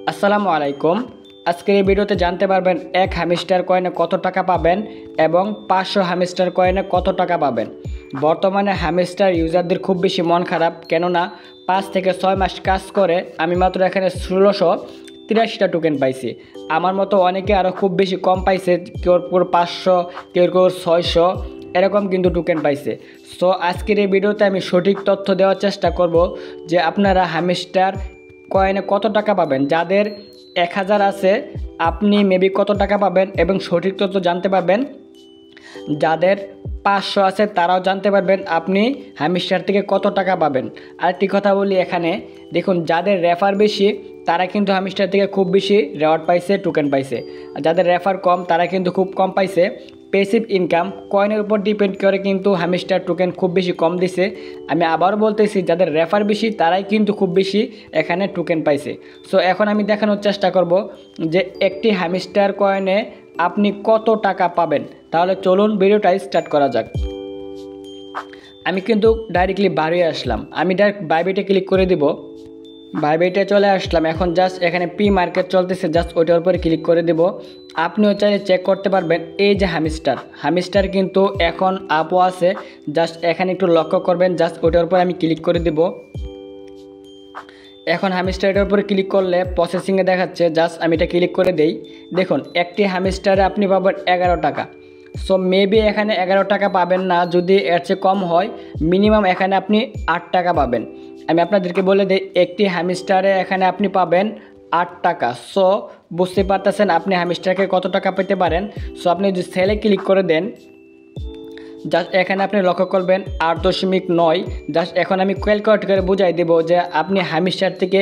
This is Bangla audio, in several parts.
আসসালামু আলাইকুম। আজকের এই ভিডিওতে জানতে পারবেন এক হ্যামস্টার কয়েনে কত টাকা পাবেন এবং 500 হ্যামস্টার কয়েনে কত টাকা পাবেন। বর্তমানে হ্যামস্টার ইউজারদের খুব বেশি মন খারাপ, কেননা 5 থেকে 6 মাস কাজ করে আমি মাত্র এখানে 1683টা টোকেন পাইছি। আমার মতো অনেকে আরও খুব বেশি কম পাইছে, কেউ 500, কেউ 600 এরকম কিন্তু টোকেন পাইছে। সো আজকের এই ভিডিওতে আমি সঠিক তথ্য দেওয়ার চেষ্টা করব যে আপনারা হ্যামস্টার কয়েনে কত টাকা পাবেন। যাদের 1000 আছে আপনি মেবি কত টাকা পাবেন এবং সঠিক তথ্য জানতে পারবেন। যাদের 500 আছে তারাও জানতে পারবেন আপনি হ্যামস্টার থেকে কত টাকা পাবেন। আরেকটি কথা বলি, এখানে দেখুন যাদের রেফার বেশি তারা কিন্তু হ্যামস্টার থেকে খুব বেশি রেওয়ার্ড পাইছে, টোকেন পাইছে। আর যাদের রেফার কম তারা কিন্তু খুব কম পাইছে। প্যাসিভ ইনকাম কয়েনের উপর ডিপেন্ড করে কিন্তু হ্যামস্টার টোকেন খুব বেশি কম দিছে। আমি আবার বলতেছি, যাদের রেফার বেশি তারাই কিন্তু খুব বেশি এখানে টোকেন পাইছে। সো এখন আমি দেখানোর চেষ্টা করব যে একটি হ্যামস্টার কয়েনে আপনি কত টাকা পাবেন। তাহলে চলুন ভিডিওটা স্টার্ট করা যাক। আমি কিন্তু ডাইরেক্টলি বাইরে আসলাম, আমি ডাইরেক্ট বাইবেটে ক্লিক করে দিব। বাইবেটে চলে আসলাম, এখন জাস্ট এখানে পি মার্কেট চলতেছে, জাস্ট ওইটার উপরে ক্লিক করে দেব। আপনিও চাইলে চেক করতে পারবেন এই যে হ্যামস্টার কিন্তু এখন আপও আছে, জাস্ট এখানে একটু লক্ষ্য করবেন, জাস্ট ওইটার উপরে আমি ক্লিক করে দেব। এখন হ্যামস্টারের উপরে ক্লিক করলে প্রসেসিংয়ে দেখাচ্ছে, জাস্ট আমি এটা ক্লিক করে দেই। দেখুন একটি হ্যামস্টারে আপনি পাবেন 11 টাকা। সো মেবি এখানে 11 টাকা পাবেন না, যদি এর চেয়ে কম হয় মিনিমাম এখানে আপনি 8 টাকা পাবেন। আমি আপনাদেরকে বলে দিই একটি হ্যামস্টারে এখানে আপনি পাবেন 8 টাকা। সো বুঝতে পারতেছেন আপনি হ্যামস্টারকে কত টাকা পেতে পারেন। সো আপনি যদি সেলে ক্লিক করে দেন, জাস্ট এখানে আপনি লক্ষ্য করবেন 8.9। জাস্ট এখন আমি ক্যালকুলেট করে বুঝাই দেব যে আপনি হ্যামস্টার থেকে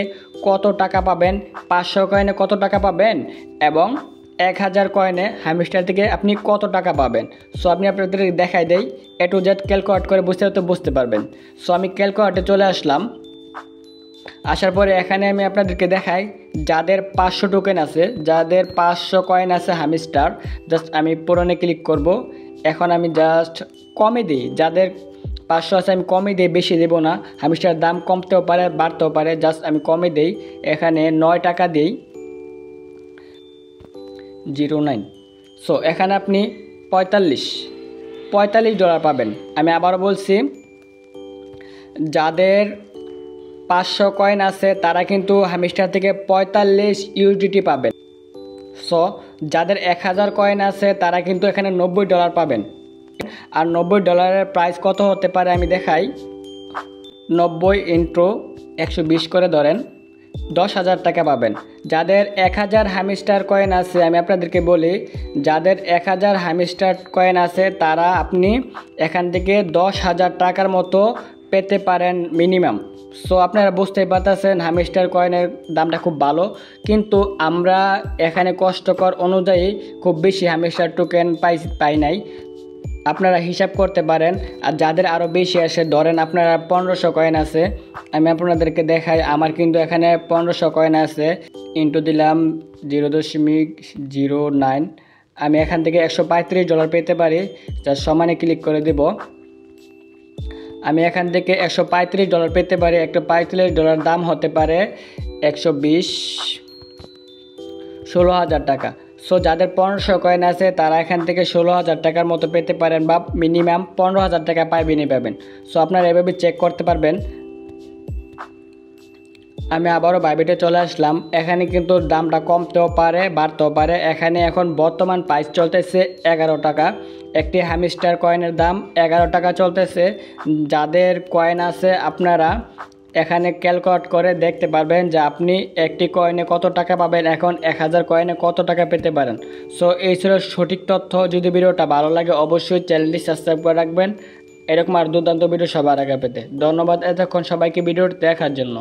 কত টাকা পাবেন, 500 কয়েনে কত টাকা পাবেন এবং 1000 কয়েনে হ্যামস্টার থেকে আপনি কত টাকা পাবেন। সো আপনি আপনাদের দেখাই দেই, এ টু জেড ক্যালকুলেট করে বুঝতে পারবেন। সো আমি ক্যালকুলেটে চলে আসলাম। আসার পরে এখানে আমি আপনাদেরকে দেখাই যাদের 500 টোকেন আছে, যাদের 500 কয়েন আছে হ্যামস্টার, জাস্ট আমি পুরনে ক্লিক করব। এখন আমি জাস্ট কমে দিই, যাদের 500 আছে আমি কমে দিই, বেশি দেব না। হ্যামস্টার দাম কমতেও পারে বাড়তেও পারে, জাস্ট আমি কমে দিই, এখানে 9 টাকা দিই 09। সো এখানে আপনি $45 পাবেন। আমি আবারও বলছি, যাদের 500 কয়েন আছে তারা কিন্তু হ্যামস্টার থেকে 45 ইউএসডিটি পাবেন। সো যাদের 1000 কয়েন আছে তারা কিন্তু এখানে $90 পাবেন। আর $90 প্রাইস কত হতে পারে আমি দেখাই। 90 × 120 করে ধরেন 10,000 টাকা পাবেন। যাদের 1000 হ্যামস্টার কয়েন আছে আমি আপনাদেরকে বলি, যাদের 1000 হ্যামস্টার কয়েন আছে তারা আপনি এখান থেকে 10,000 টাকার মতো পেতে পারেন মিনিমাম। সো আপনারা বুঝতেই পারতেছেন হ্যামস্টার কয়েনের দামটা খুব ভালো, কিন্তু আমরা এখানে কষ্টকর অনুযায়ী খুব বেশি হ্যামস্টার টোকেন পাই নাই। আপনারা হিসাব করতে পারেন। আর যাদের আরও বেশি আসে, ধরেন আপনারা 1500 কয়েন আছে, আমি আপনাদেরকে দেখাই। আমার কিন্তু এখানে 1500 কয়েন আছে, ইন্টু দিলাম 0.09। আমি এখান থেকে $135 পেতে পারি, যার সমানে ক্লিক করে দেব। আমি এখান থেকে $135 পেতে পারি। $135 দাম হতে পারে 16,000 টাকা। সো যাদের 1500 কয়েন আছে তারা এখান থেকে 16,000 টাকার মতো পেতে পারেন, বা মিনিমাম 15,000 টাকা পাবেন। সো আপনারা এভাবে চেক করতে পারবেন। আমি আবারও বাইবেটে চলে আসলাম। এখানে কিন্তু দামটা কমতেও পারে বাড়তেও পারে। এখানে এখন বর্তমান প্রাইস চলতেছে 11 টাকা। একটি হ্যামস্টার কয়েনের দাম 11 টাকা চলতেছে। যাদের কয়েন আছে আপনারা এখানে ক্যালকুলেট করে দেখতে পারবেন যে আপনি একটি কয়েনে কত টাকা পাবেন, এখন 1000 কয়েনে কত টাকা পেতে পারেন। সো এই ছিল সঠিক তথ্য। যদি ভিডিওটা ভালো লাগে অবশ্যই চ্যানেলটি সাবস্ক্রাইব করে রাখবেন এরকম আর দুর্দান্ত ভিডিও সবার আগে পেতে। ধন্যবাদ এতক্ষণ সবাইকে ভিডিওটি দেখার জন্য।